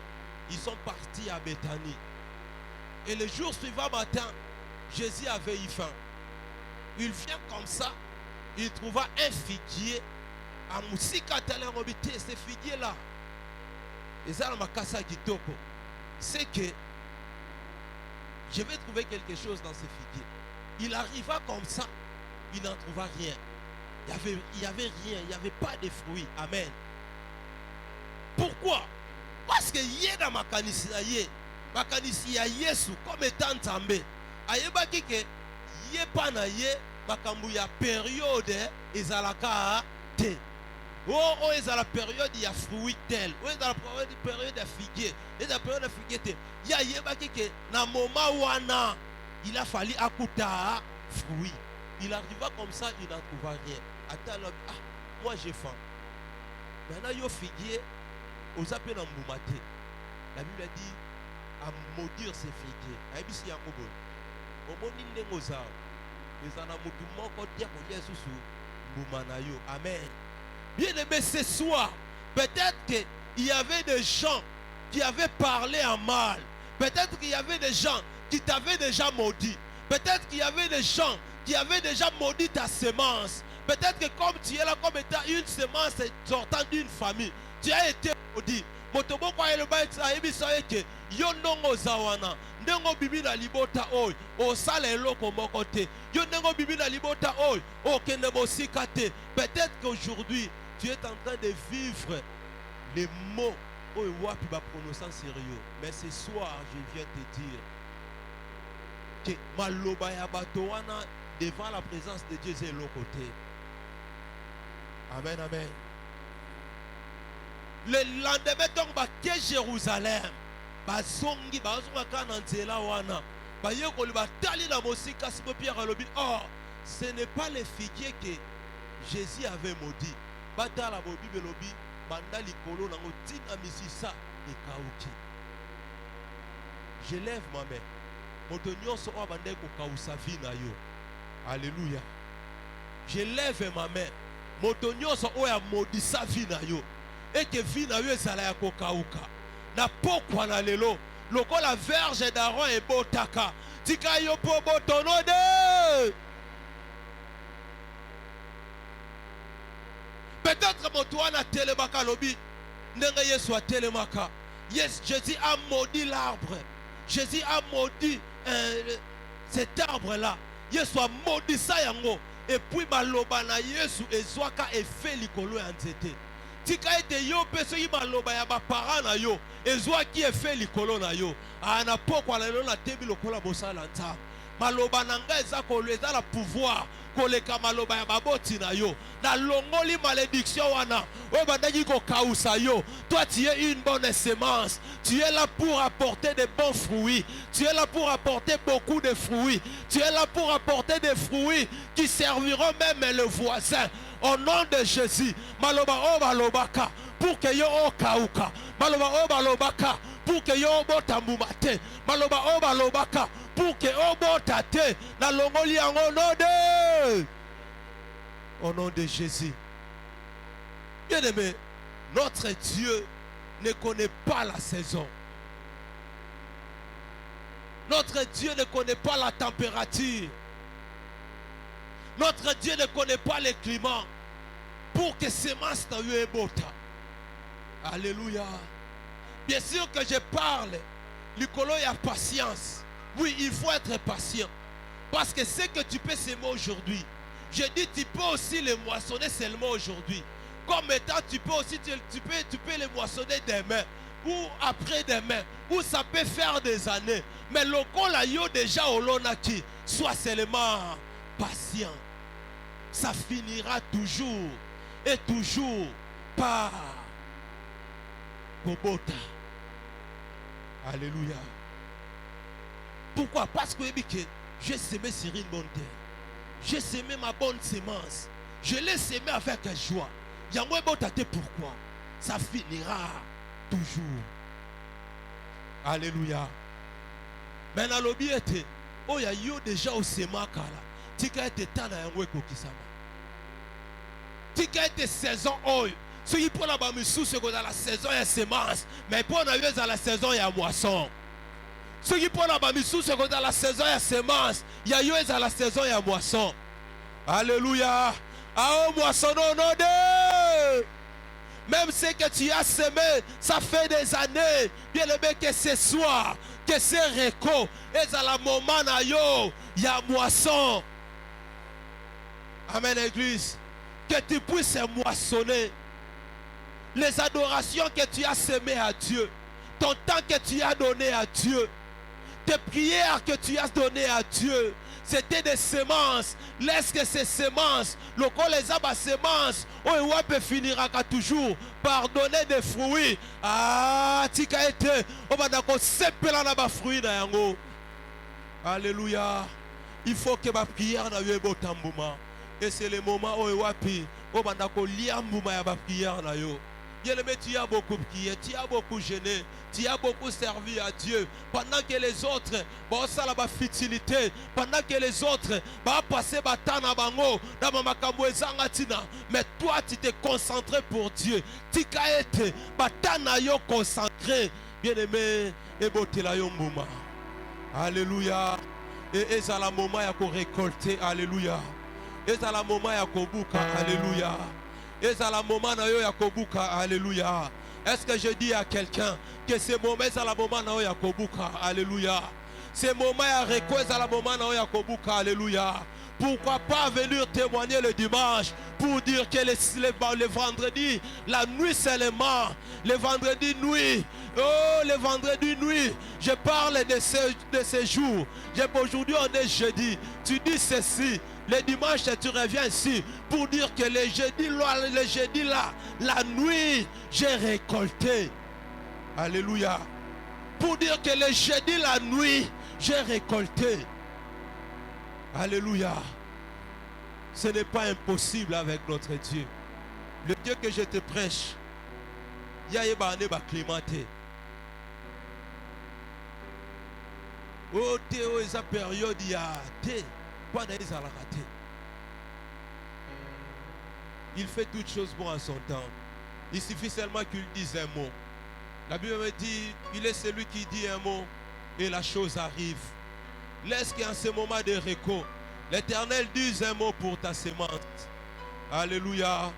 Ils sont partis à Béthanie. Et le jour suivant matin, Jésus avait eu faim. Il vient comme ça, il trouva un figuier à Moussika Talerobité, ce figuier-là. Et ça, c'est que je vais trouver quelque chose dans ce figuier. Il arriva comme ça, il n'en trouva rien. Il n'y avait rien, il n'y avait pas de fruits. Amen. Pourquoi? Parce que yé dans ma kanisi ya Yesu comme étant Nzambe. Ayebaki ke yé pa na yé makambu ya période ezalaka te. Oh, ezala période ya fruit tel. Oh, ezala période ya figuier. Ezala période ya figuier te. Ya yebaki ke na moment wana il a fallu akuta fruit. Il arriva comme ça, il n'en trouva rien. Attends, moi j'ai faim. Maintenant, yo figuier, aux appels en moumate. La Bible a dit à maudire ces figuiers. Aïbisi ya mobo. Omoni nengoza. Les anamutumon ko dia ko Yesu moumanayo. Amen. Bien aimé, ce soir, peut-être qu'il y avait des gens qui avaient parlé en mal. Peut-être qu'il y avait des gens qui t'avaient déjà maudit. Peut-être qu'il y avait des gens qui avaient déjà maudit ta semence. Peut-être que comme tu es là comme étant une semence sortant d'une famille, tu as été maudit. Motobo kwa eleba ebisaye ke yo ndongo zawana ndongo bibi na libota oy o sala eloko moko te yo ndongo bibi na libota oy o kende mosika te. Peut-être qu'aujourd'hui tu es en train de vivre les mots oy wapi ba prononcer sérieux. Mais ce soir je viens te dire que maloba ya bato wana devant la présence de Dieu c'est l'autre côté. Amen, amen. Le lendemain, donc, que Jérusalem, bazongi, bazonga kananzela wana, bayeko liba tali la mosika si Pierre alobi. Oh, ce n'est pas le figuier que Jésus avait maudit. Bata la bobi belobi, banda likolo nango tina misisa et kauki. Je lève ma main Alléluia. Je lève ma main. Motonyoso oya modisa vie na yo. Et que vie na yo ezala ya kokauka. Na pokwa na lelo. Loko la verge d'Aaron et botaka. Tika yo po botonode. Peut-être motoana telemaka lobi. Ndenge Yesu a telemaka. Yes, Jésus a maudit l'arbre. Jésus a maudit cet arbre-là. Yesu a maudit ça yango. Et puis maloba na Yesu ezwaka efe likolo ya nzete. Tika ete yo peso yi maloba ya ba parents na yo ezwaki efe likolo na yo. Ana pokwa na lelo na tebi lokola bosala nzambe. Maloba na nga eza kolo eza la pouvoir koleka maloba ya baboti na yo. Na longoli malédiction wana. Oyo bandaki ko kausa yo. Toi tu es une bonne semence. Tu es là pour apporter de bons fruits. Tu es là pour apporter beaucoup de fruits. Tu es là pour apporter des fruits qui serviront même le voisin. Au nom de Jésus. Maloba o balobaka pour que yo o kauka. Maloba o balobaka pour que yo o botambumate. Maloba o balobaka pour que o botate na longoli yango node. Au nom de Jésus. Bien-aimé, notre Dieu ne connaît pas la saison. Notre Dieu ne connaît pas la température. Notre Dieu ne connaît pas le climat pour que semence na yo ebota. Alléluia. Bien sûr que je parle. Likolo ya patience. Oui, il faut être patient. Parce que ce que tu peux semer aujourd'hui, je dis tu peux aussi le moissonner seulement aujourd'hui. Comme étant tu peux aussi tu peux le moissonner demain ou après-demain, ou ça peut faire des années. Mais le la yo déjà au lonaki, sois seulement patient. Ça finira toujours et toujours par Bobota. Alléluia. Pourquoi? Parce que j'ai semé sur une bonne terre. J'ai semé ma bonne semence. Je l'ai semé avec joie. Yango ebotate pourquoi? Ça finira toujours. Alléluia. Mais dans l'obi était, oh ya yo déjà au sema kala. Tika ete tana yango ekokisama. Tika ete saison oyo. Ce qui prend la bamisou c'est que dans la saison il y a semence, mais pour la dans la saison il y a moisson. Ce qui prend la bamisou c'est que dans la saison il y a semence, il y a yo dans la saison il y a moisson. Alléluia. Ah, moisson non de. Même ce que tu as semé, ça fait des années. Bien aimé que ce soir, que c'est réco, et à la moment na yo, il y a moisson. Amen, Église. Que tu puisses moissonner les adorations que tu as semées à Dieu, ton temps que tu as donné à Dieu, tes prières que tu as données à Dieu. C'était des semences. Laisse que ces semences, le col les abats semences, on peut finir toujours par donner des fruits. Ah, tika été, on va d'accord sepela na ba fruits na yango. Alléluia. Il faut que ma prière na yo botambouma. Et c'est le moment où wapi, on va d'accord liambouma ya ba prière na yo. Bien-aimé, tu as beaucoup prié, tu as beaucoup gêné, tu as beaucoup servi à Dieu. Pendant que les autres, ça la futilité, pendant que les autres, passer batana bango, mais toi tu t'es concentré pour Dieu. Tika ete, batana yo concentré. Bien-aimé, et botela yo mbuma. Alléluia. Et c'est la moment ya ko récolter. Alléluia. Et c'est la moment ya ko buka. Alléluia. Et c'est la moment na yo yakobuka. Alléluia. Est-ce que je dis à quelqu'un que ce moment c'est la moment na yo yakobuka? Alléluia. Ce moment ya reko c'est la moment na yo yakobuka. Alléluia. Pourquoi pas venir témoigner le dimanche pour dire que le vendredi, la nuit seulement, le vendredi nuit, oh le vendredi nuit, je parle de ces jours. Aujourd'hui on est jeudi, tu dis ceci. Le dimanche, tu reviens ici pour dire que le jeudi là, la nuit, j'ai récolté. Alléluia. Pour dire que le jeudi, la nuit, j'ai récolté. Alléluia. Ce n'est pas impossible avec notre Dieu. Le Dieu que je te prêche, il y a un clémenté. Oh, Théo, esa période ya te. Pas d'ezalaka te. Il fait toutes choses bon à son temps. Il suffit seulement qu'il dise un mot. La Bible me dit, il est celui qui dit un mot et la chose arrive. Laisse qu'en ce moment de récolte, l'Éternel dise un mot pour ta sémence. Alléluia.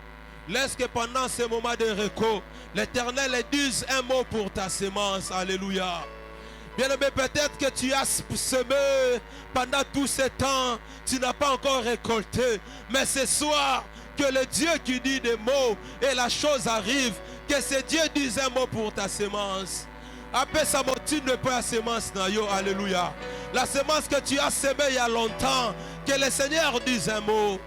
Laisse que pendant ce moment de récolte, l'Éternel dise un mot pour ta sémence. Alléluia. Bien-aimé, peut-être que tu as semé pendant tout ce temps, tu n'as pas encore récolté. Mais ce soir, que le Dieu qui dit des mots et la chose arrive, que ce Dieu dise un mot pour ta sémence. Après sa montine de peu à sémence, alléluia. La sémence que tu as semée il y a longtemps, que le Seigneur dise un mot.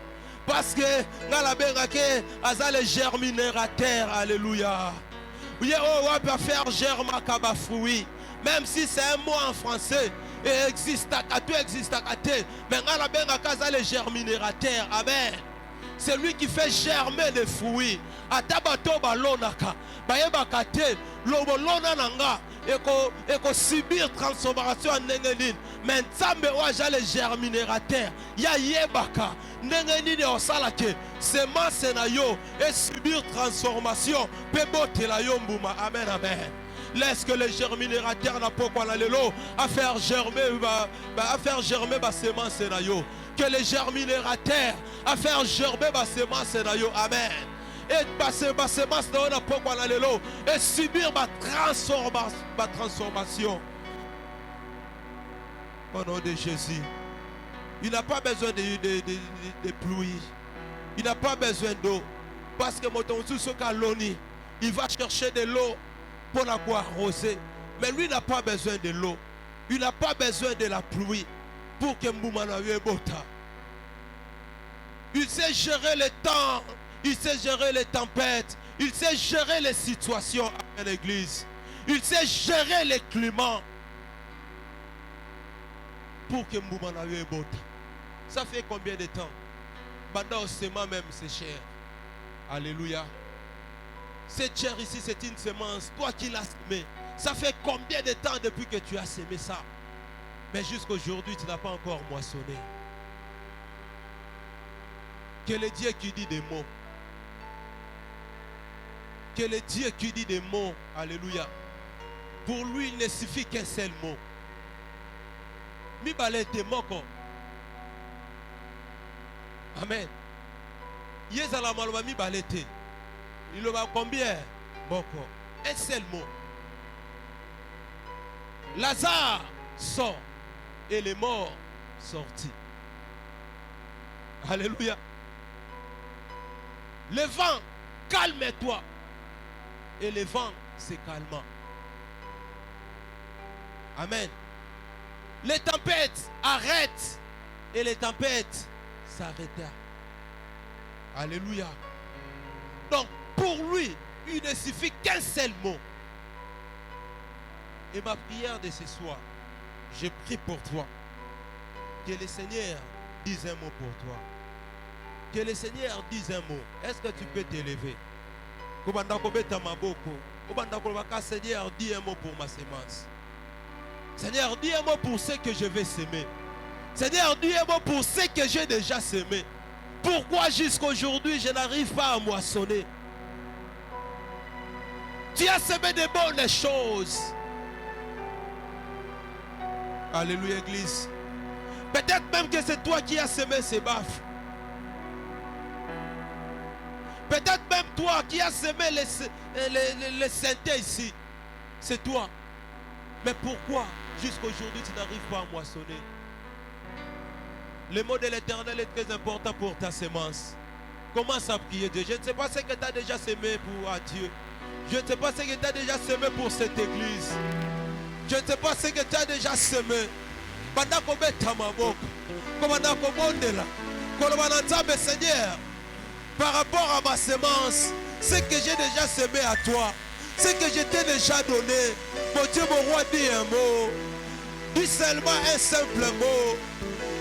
Parce que dans la bengake, aza le germinateur, alléluia. Oui, on va faire germer kaba fruit. Même si c'est un mot en français, et existe à tout existe à côté. Mais dans la bengake, aza le germinateur, amen. C'est lui qui fait germer les fruits. Atabato balonaka, bayebaka te, lobolona nanga, eko subir transformation en nengelin. Mais nzambe waja le germinateur, ya yebaka, nengelin osalake, semence na yo, et subir transformation, pebote la yo mbuma, amen, amen. Laisse que le germinateur n'a pas quoi l'allélo, à faire germer ma semence na yo. Que le germinateur à faire germer ma semence na yo, amen. Et ma semence n'a pas quoi l'allélo, et subir ma transformation. Au nom de Jésus. Il n'a pas besoin de pluie. Il n'a pas besoin d'eau. Parce que il va chercher de l'eau pour la arroser. Mais lui n'a pas besoin de l'eau. Il n'a pas besoin de la pluie pour que Mboumana bota. Il sait gérer le temps. Il sait gérer les tempêtes. Il sait gérer les situations à l'église. Il sait gérer les climats pour que Mboumana bota. Ça fait combien de temps? Pendant seulement même c'est cher. Alléluia. Cette chair ici, c'est une semence. Toi qui l'as semé. Ça fait combien de temps depuis que tu as semé ça? Mais jusqu'à aujourd'hui, tu n'as pas encore moissonné. Que le Dieu qui dit des mots. Que le Dieu qui dit des mots. Alléluia. Pour lui, il ne suffit qu'un seul mot. Mi balete moko. Amen. Yezala malwa mi balete. Il va combien? Beaucoup. Un seul mot. Lazare sort et les morts sortis. Alléluia. Le vent, calme-toi. Et le vent se calma. Amen. Les tempêtes arrêtent et les tempêtes s'arrêtent. Alléluia. Donc, pour lui, il ne suffit qu'un seul mot. Et ma prière de ce soir, je prie pour toi. Que le Seigneur dise un mot pour toi. Que le Seigneur dise un mot. Est-ce que tu peux t'élever? Seigneur, dis un mot pour ma semence. Seigneur, dis un mot pour ce que je vais semer. Seigneur, dis un mot pour ce que j'ai déjà semé. Pourquoi jusqu'à aujourd'hui je n'arrive pas à moissonner? Tu as semé de bonnes choses. Alléluia, Église. Peut-être même que c'est toi qui as semé ces baffes. Peut-être même toi qui as semé les synthés ici. C'est toi. Mais pourquoi jusqu'à aujourd'hui tu n'arrives pas à moissonner? Le mot de l'Éternel est très important pour ta semence. Commence à prier Dieu. Je ne sais pas ce que tu as déjà semé pour Dieu. Je ne sais pas ce que tu as déjà semé pour cette église. Je ne sais pas ce que tu as déjà semé. Pendant qu'on met ta maman, pendant qu'on monte là, qu'on Seigneur, par rapport à ma semence, ce que j'ai déjà semé à toi, ce que je t'ai déjà donné, mon Dieu, mon roi, dis un mot. Dis seulement un simple mot.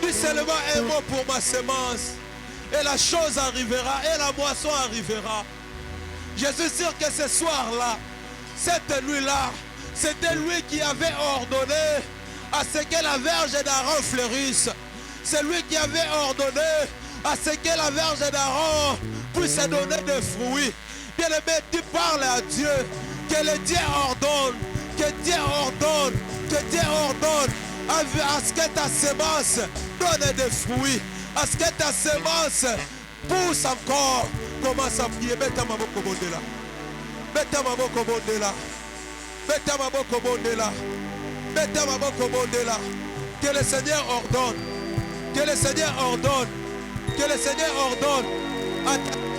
Dis seulement un mot pour ma semence. Et la chose arrivera, et la moisson arrivera. Je suis sûr que ce soir-là, cette nuit-là, c'était lui qui avait ordonné à ce que la verge d'Aaron fleurisse. C'est lui qui avait ordonné à ce que la verge d'Aaron puisse donner des fruits. Bien-aimé, tu parles à Dieu, que le Dieu ordonne, que Dieu ordonne, que Dieu ordonne à ce que ta semence donne des fruits, à ce que ta semence pousse encore. Commence à prier. Mets ta main au monde là. Mets ta main au monde là. Mets ta main au monde là. Mets ta main au monde là. Que le Seigneur ordonne. Que le Seigneur ordonne. Que le Seigneur ordonne à ta